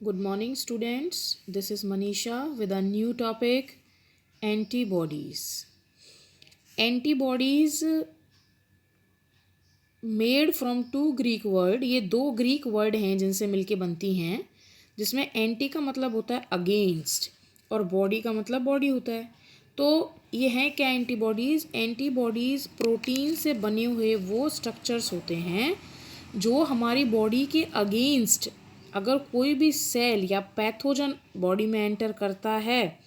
Good morning, students. This is Manisha with a new topic, antibodies. Antibodies made from two Greek word, ये दो Greek word हैं जिनसे मिलके बनती हैं, जिसमें एंटी का मतलब होता है अगेंस्ट और बॉडी का मतलब बॉडी होता है। तो ये हैं क्या एंटीबॉडीज़? एंटीबॉडीज़ प्रोटीन से बने हुए वो स्ट्रक्चर्स होते हैं जो हमारी बॉडी के अगेंस्ट अगर कोई भी सेल या पैथोजन बॉडी में एंटर करता है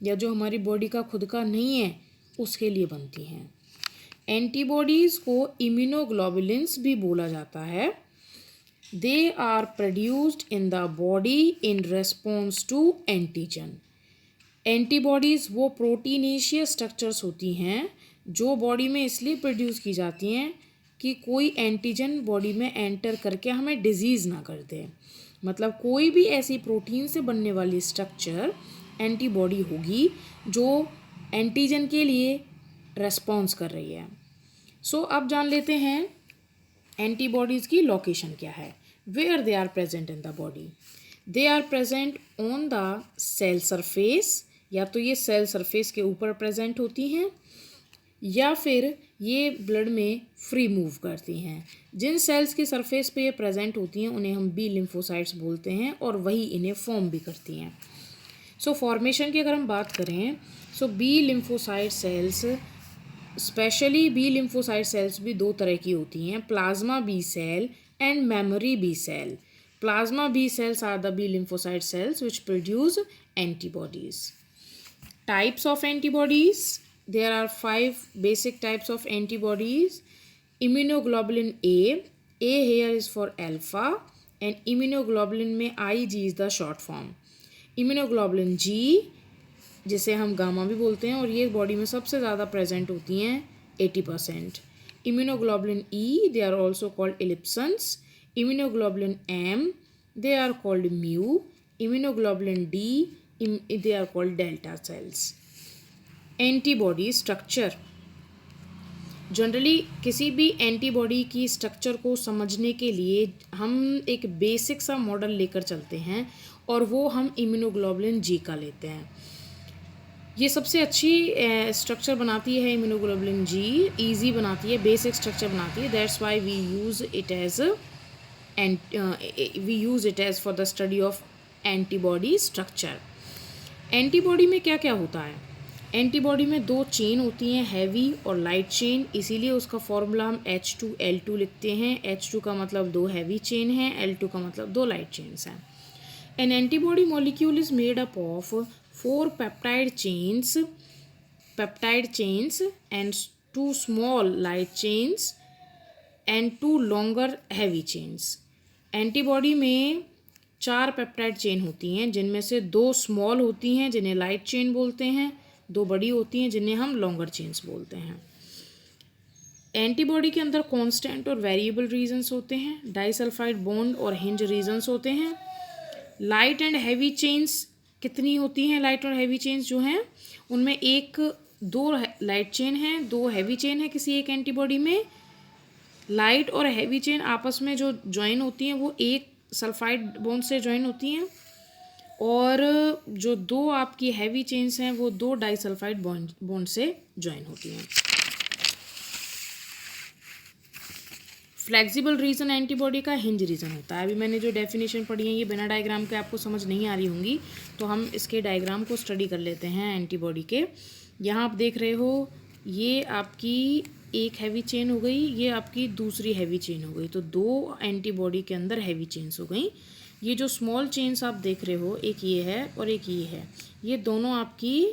या जो हमारी बॉडी का खुद का नहीं है उसके लिए बनती हैं। एंटीबॉडीज़ को इम्यूनोग्लोबुलिन्स भी बोला जाता है। They are produced in the body in response to antigen. Antibodies वो प्रोटीनेशियस स्ट्रक्चर्स होती हैं जो बॉडी में इसलिए प्रोड्यूस की जाती हैं कि कोई एंटीजन बॉडी में एंटर करके हमें डिजीज़ ना कर दे। मतलब कोई भी ऐसी प्रोटीन से बनने वाली स्ट्रक्चर एंटीबॉडी होगी जो एंटीजन के लिए रेस्पॉन्स कर रही है। सो अब जान लेते हैं एंटीबॉडीज़ की लोकेशन क्या है। Where they are present in the body? They are present on the cell surface, या तो ये सेल सरफेस के ऊपर प्रेजेंट होती हैं या फिर ये ब्लड में फ्री मूव करती हैं। जिन सेल्स की सरफेस पे ये प्रेजेंट होती हैं उन्हें हम बी लिम्फोसाइट्स बोलते हैं और वही इन्हें फॉर्म भी करती हैं। सो फॉर्मेशन की अगर हम बात करें, so B lymphocyte cells, specially B lymphocyte cells भी दो तरह की होती हैं, plasma B cell and memory B cell. Plasma B cells are the B lymphocyte cells which produce antibodies. Types of antibodies. There are 5 basic types of antibodies. Immunoglobulin A. A here is for alpha and immunoglobulin में IG is the short form. Immunoglobulin G जिसे हम gamma भी बोलते हैं और ये body में सबसे ज़्यादा प्रेजेंट होती हैं 80%. Immunoglobulin E, they are also called ellipsons. Immunoglobulin M, they are called mu. Immunoglobulin D, they are called delta cells. Antibody structure. Generally किसी भी एंटीबॉडी की स्ट्रक्चर को समझने के लिए हम एक बेसिक सा मॉडल लेकर चलते हैं और वो हम इम्यूनोग्लोबुलिन जी का लेते हैं। ये सबसे अच्छी स्ट्रक्चर बनाती है इम्यूनोग्लोबुलिन जी, ईजी बनाती है, बेसिक स्ट्रक्चर बनाती है। That's why we use it as for the study of antibody structure. Antibody में क्या क्या होता है? एंटीबॉडी में दो चेन होती हैं, हैवी और लाइट चेन, इसीलिए उसका फॉर्मूला हम H2L2 लिखते हैं। H2 का मतलब दो हैवी चेन हैं, L2 का मतलब दो लाइट चेन्स हैं। N antibody molecule is made up of 4 peptide chains and 2 small light chains and 2 longer heavy chains. Antibody में 4 पेप्टाइड चेन होती हैं जिनमें से 2 स्मॉल होती हैं जिन्हें लाइट चेन बोलते हैं, 2 बड़ी होती हैं जिन्हें हम लॉन्गर चेन्स बोलते हैं। एंटीबॉडी के अंदर कांस्टेंट और वेरिएबल रीजन्स होते हैं, डाइसल्फाइड बॉन्ड और हिंज रीजन्स होते हैं। लाइट एंड हैवी चेन्स कितनी होती हैं? लाइट और हैवी चेन्स जो हैं उनमें 2 लाइट चेन हैं, 2 हैवी चेन है किसी एक एंटीबॉडी में। लाइट और हैवी चेन आपस में जो ज्वाइन होती हैं वो एक सल्फाइड बॉन्ड से ज्वाइन होती हैं और जो 2 आपकी हैवी चेन्स हैं वो 2 डाइसल्फाइड बॉन्ड से ज्वाइन होती हैं। फ्लेक्सिबल रीजन एंटीबॉडी का हिंज रीजन होता है। अभी मैंने जो डेफिनेशन पढ़ी है ये बिना डायग्राम के आपको समझ नहीं आ रही होंगी, तो हम इसके डायग्राम को स्टडी कर लेते हैं एंटीबॉडी के। यहाँ आप देख रहे हो ये आपकी एक हैवी चेन हो गई, ये आपकी दूसरी हैवी चेन हो गई, तो 2 एंटीबॉडी के अंदर हैवी चेन्स हो गई। ये जो स्मॉल चेन्स आप देख रहे हो, एक ये है और एक ये है, ये दोनों आपकी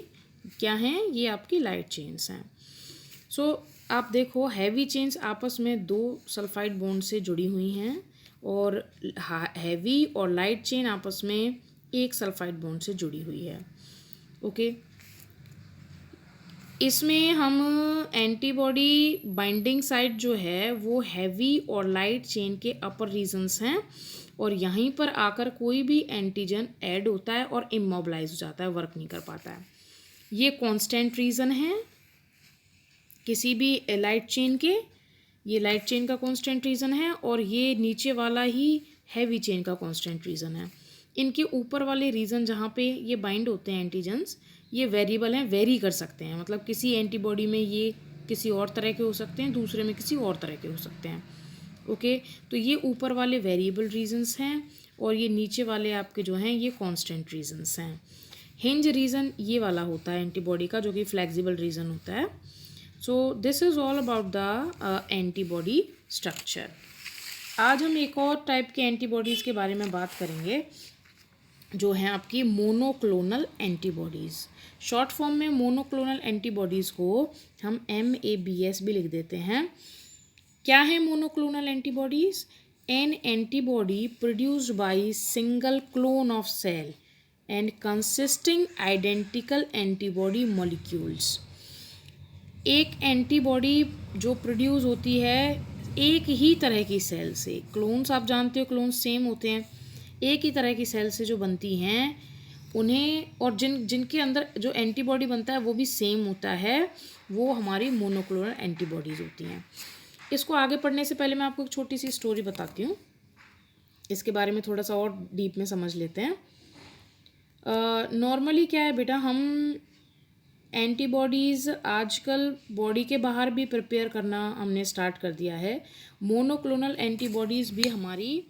क्या हैं? ये आपकी लाइट चेन्स हैं। सो आप देखो हैवी चेन्स आपस में 2 सल्फाइड बॉन्ड से जुड़ी हुई हैं और हैवी और लाइट चेन आपस में एक सल्फाइड बॉन्ड से जुड़ी हुई है। ओके, इसमें हम एंटीबॉडी बाइंडिंग साइट जो है वो हैवी और लाइट चेन के अपर रीजन्स हैं और यहीं पर आकर कोई भी एंटीजन ऐड होता है और इमोबिलाइज हो जाता है, वर्क नहीं कर पाता है। ये कांस्टेंट रीजन है किसी भी लाइट चेन के, ये लाइट चेन का कांस्टेंट रीजन है और ये नीचे वाला ही हैवी चेन का कांस्टेंट रीजन है। इनके ऊपर वाले रीजन जहाँ पे ये बाइंड होते हैं एंटीजन्स, ये वेरिएबल हैं, वेरी कर सकते हैं। मतलब किसी एंटीबॉडी में ये किसी और तरह के हो सकते हैं, दूसरे में किसी और तरह के हो सकते हैं। ओके, तो ये ऊपर वाले वेरिएबल रीजन्स हैं और ये नीचे वाले आपके जो हैं ये कांस्टेंट रीजन्स हैं। हिंज रीजन ये वाला होता है एंटीबॉडी का, जो कि फ्लेक्सिबल रीजन होता है। So this is all about the antibody structure. आज हम एक और टाइप के एंटीबॉडीज़ के बारे में बात करेंगे, जो हैं आपकी मोनोक्लोनल एंटीबॉडीज़। शॉर्ट फॉर्म में मोनोक्लोनल एंटीबॉडीज़ को हम MABS भी लिख देते हैं। क्या है monoclonal antibodies? An antibody produced by single clone of cell and consisting identical antibody molecules. एक एंटीबॉडी जो प्रोड्यूस होती है एक ही तरह की सेल से, क्लोन्स आप जानते हो क्लोन्स सेम होते हैं, एक ही तरह की सेल से जो बनती हैं उन्हें, और जिनके अंदर जो एंटीबॉडी बनता है वो भी सेम होता है, वो हमारी मोनोक्लोनल एंटीबॉडीज़ होती हैं। इसको आगे पढ़ने से पहले मैं आपको एक छोटी सी स्टोरी बताती हूँ, इसके बारे में थोड़ा सा और डीप में समझ लेते हैं। नॉर्मली क्या है बेटा, हम एंटीबॉडीज़ आजकल बॉडी के बाहर भी प्रिपेयर करना हमने स्टार्ट कर दिया है। मोनोक्लोनल एंटीबॉडीज़ भी हमारी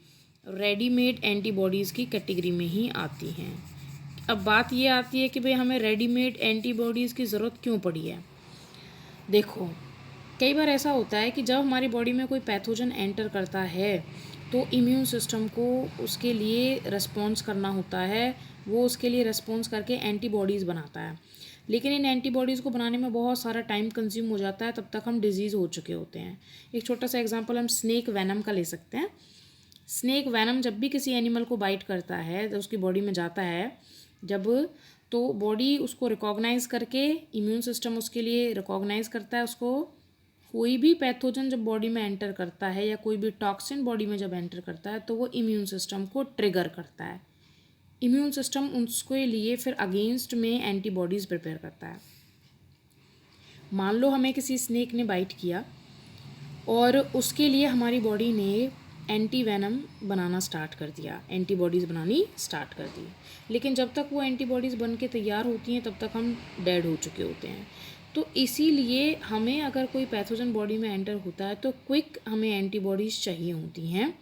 रेडीमेड एंटीबॉडीज़ की कैटेगरी में ही आती हैं। अब बात ये आती है कि भाई हमें रेडीमेड एंटीबॉडीज़ की ज़रूरत क्यों पड़ी है। देखो, कई बार ऐसा होता है कि जब हमारी बॉडी में कोई पैथोजन एंटर करता है तो इम्यून सिस्टम को उसके लिए रिस्पॉन्स करना होता है, वो उसके लिए रिस्पॉन्स करके एंटीबॉडीज़ बनाता है। लेकिन इन एंटीबॉडीज़ को बनाने में बहुत सारा टाइम कंज्यूम हो जाता है, तब तक हम डिजीज़ हो चुके होते हैं। एक छोटा सा एग्जांपल हम स्नेक वेनम का ले सकते हैं। स्नेक वेनम जब भी किसी एनिमल को बाइट करता है, जब उसकी बॉडी में जाता है, तो बॉडी उसको रिकॉग्नाइज़ करके, इम्यून सिस्टम उसके लिए रिकॉग्नाइज़ करता है उसको। कोई भी पैथोजन जब बॉडी में एंटर करता है या कोई भी टॉक्सिन बॉडी में जब एंटर करता है तो वो इम्यून सिस्टम को ट्रिगर करता है। इम्यून सिस्टम उसके लिए फिर अगेंस्ट में एंटीबॉडीज़ प्रिपेयर करता है। मान लो हमें किसी स्नेक ने बाइट किया और उसके लिए हमारी बॉडी ने एंटी वेनम बनाना स्टार्ट कर दिया, एंटीबॉडीज़ बनानी स्टार्ट कर दी। लेकिन जब तक वो एंटीबॉडीज़ बन के तैयार होती हैं तब तक हम डेड हो चुके होते हैं। तो इसीलिए हमें अगर कोई पैथोजन बॉडी में एंटर होता है तो क्विक हमें एंटीबॉडीज़ चाहिए होती हैं।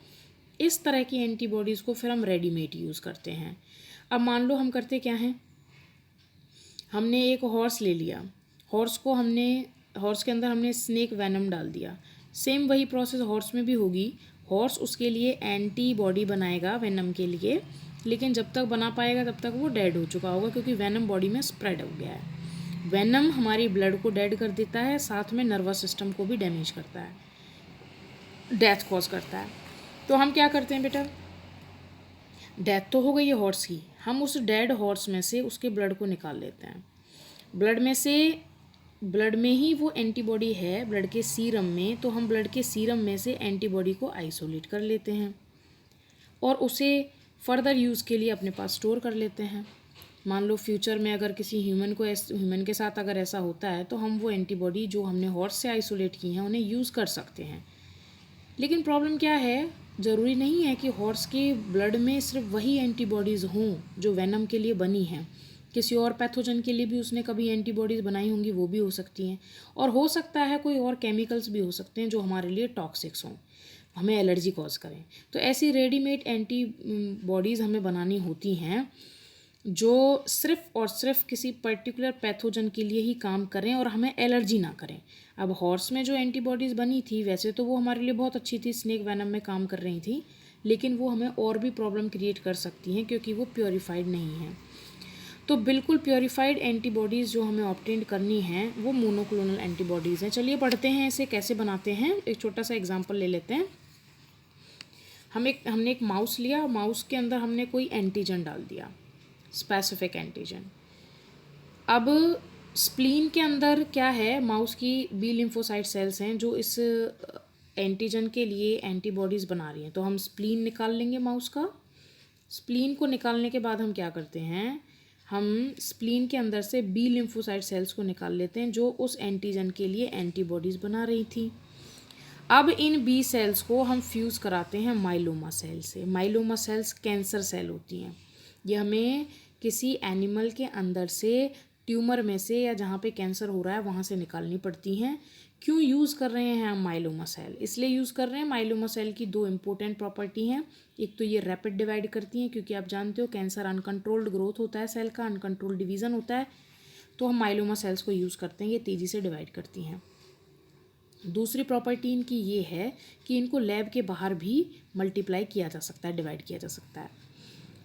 इस तरह की एंटीबॉडीज़ को फिर हम रेडीमेड यूज़ करते हैं। अब मान लो हम करते क्या हैं, हमने एक हॉर्स ले लिया, हॉर्स के अंदर हमने स्नेक वेनम डाल दिया। सेम वही प्रोसेस हॉर्स में भी होगी। हॉर्स उसके लिए एंटीबॉडी बनाएगा वेनम के लिए, लेकिन जब तक बना पाएगा तब तक वो डेड हो चुका होगा, क्योंकि वेनम बॉडी में स्प्रेड हो गया है। वेनम हमारी ब्लड को डेड कर देता है, साथ में नर्वस सिस्टम को भी डैमेज करता है, डेथ कॉज करता है। तो हम क्या करते हैं बेटा, डेथ तो हो गई है हॉर्स की, हम उस डेड हॉर्स में से उसके ब्लड को निकाल लेते हैं। ब्लड में ही वो एंटीबॉडी है, ब्लड के सीरम में, तो हम ब्लड के सीरम में से एंटीबॉडी को आइसोलेट कर लेते हैं और उसे फर्दर यूज़ के लिए अपने पास स्टोर कर लेते हैं। मान लो फ्यूचर में अगर किसी ह्यूमन के साथ अगर ऐसा होता है तो हम वो एंटीबॉडी जो हमने हॉर्स से आइसोलेट की हैं उन्हें यूज़ कर सकते हैं। लेकिन प्रॉब्लम क्या है, ज़रूरी नहीं है कि हॉर्स के ब्लड में सिर्फ वही एंटीबॉडीज़ हों जो वेनम के लिए बनी हैं। किसी और पैथोजन के लिए भी उसने कभी एंटीबॉडीज़ बनाई होंगी, वो भी हो सकती हैं। और हो सकता है कोई और केमिकल्स भी हो सकते हैं जो हमारे लिए टॉक्सिक्स हों, हमें एलर्जी कॉज करें। तो ऐसी रेडीमेड एंटीबॉडीज़ हमें बनानी होती हैं जो सिर्फ़ और सिर्फ किसी पर्टिकुलर पैथोजन के लिए ही काम करें और हमें एलर्जी ना करें। अब हॉर्स में जो एंटीबॉडीज़ बनी थी वैसे तो वो हमारे लिए बहुत अच्छी थी, स्नेक वेनम में काम कर रही थी, लेकिन वो हमें और भी प्रॉब्लम क्रिएट कर सकती हैं क्योंकि वो प्योरीफाइड नहीं हैं। तो बिल्कुल प्योरीफाइड एंटीबॉडीज़ जो हमें ऑब्टेन करनी हैं वो मोनोक्लोनल एंटीबॉडीज़ हैं। चलिए पढ़ते हैं इसे कैसे बनाते हैं। एक छोटा सा एग्जांपल ले लेते हैं। हमने एक माउस लिया, माउस के अंदर हमने कोई एंटीजन डाल दिया, स्पेसिफिक एंटीजन। अब स्प्लीन के अंदर क्या है, माउस की बी लिम्फोसाइट सेल्स हैं जो इस एंटीजन के लिए एंटीबॉडीज़ बना रही हैं। तो हम स्प्लीन निकाल लेंगे माउस का। स्प्लीन को निकालने के बाद हम क्या करते हैं, हम स्प्लीन के अंदर से बी लिम्फोसाइट सेल्स को निकाल लेते हैं जो उस एंटीजन के लिए एंटीबॉडीज़ बना रही थी। अब इन बी सेल्स को हम फ्यूज़ कराते हैं माइलोमा सेल से। माइलोमा सेल्स कैंसर सेल होती हैं। ये हमें किसी एनिमल के अंदर से, ट्यूमर में से, या जहाँ पे कैंसर हो रहा है वहाँ से निकालनी पड़ती हैं। क्यों यूज़ कर रहे हैं हम माइलोमा सेल? इसलिए यूज़ कर रहे हैं। माइलोमा सेल की दो इम्पोर्टेंट प्रॉपर्टी हैं। एक तो ये रैपिड डिवाइड करती हैं, क्योंकि आप जानते हो कैंसर अनकंट्रोल्ड ग्रोथ होता है सेल का, अनकंट्रोल्ड डिवीज़न होता है, तो हम माइलोमा सेल्स को यूज़ करते हैं, ये तेज़ी से डिवाइड करती हैं। दूसरी प्रॉपर्टी इनकी ये है कि इनको लैब के बाहर भी मल्टीप्लाई किया जा सकता है, डिवाइड किया जा सकता है।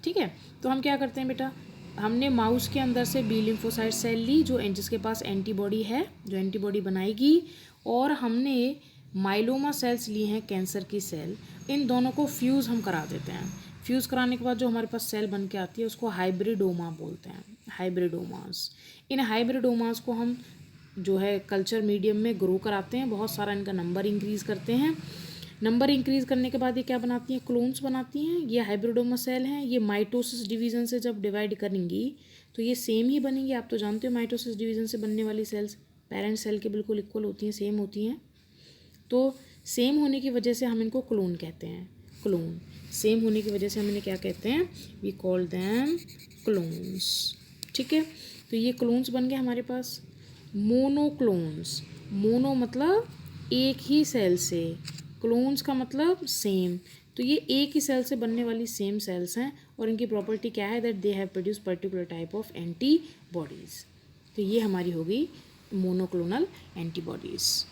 ठीक है, तो हम क्या करते हैं बेटा, हमने माउस के अंदर से बी लिम्फोसाइट सेल ली जो जिसके पास एंटीबॉडी है, जो एंटीबॉडी बनाएगी, और हमने माइलोमा सेल्स ली हैं कैंसर की सेल। इन दोनों को फ्यूज़ हम करा देते हैं। फ्यूज़ कराने के बाद जो हमारे पास सेल बन के आती है उसको हाइब्रिडोमा बोलते हैं, हाइब्रिडोमास। इन हाइब्रिडोमास को हम जो है कल्चर मीडियम में ग्रो कराते हैं, बहुत सारा इनका नंबर इंक्रीज़ करते हैं। नंबर इंक्रीज़ करने के बाद ये क्या बनाती हैं, क्लोन्स बनाती हैं। ये हाइब्रिडोमा सेल हैं, ये माइटोसिस डिवीज़न से जब डिवाइड करेंगी तो ये सेम ही बनेंगी। आप तो जानते हो माइटोसिस डिवीज़न से बनने वाली सेल्स पेरेंट सेल के बिल्कुल इक्वल होती हैं, सेम होती हैं। तो सेम होने की वजह से हम इनको क्लोन कहते हैं। क्लोन सेम होने की वजह से हम इन्हें क्या कहते हैं, वी कॉल दैम क्लोन्स। ठीक है, तो ये क्लोन्स बन गए हमारे पास। मोनोक्लोन्स, मोनो मतलब एक ही सेल से, क्लोन्स का मतलब सेम, तो ये एक ही सेल से बनने वाली सेम सेल्स हैं, और इनकी प्रॉपर्टी क्या है, that they have produce particular type of antibodies. तो ये हमारी हो गई मोनोक्लोनल एंटीबॉडीज़।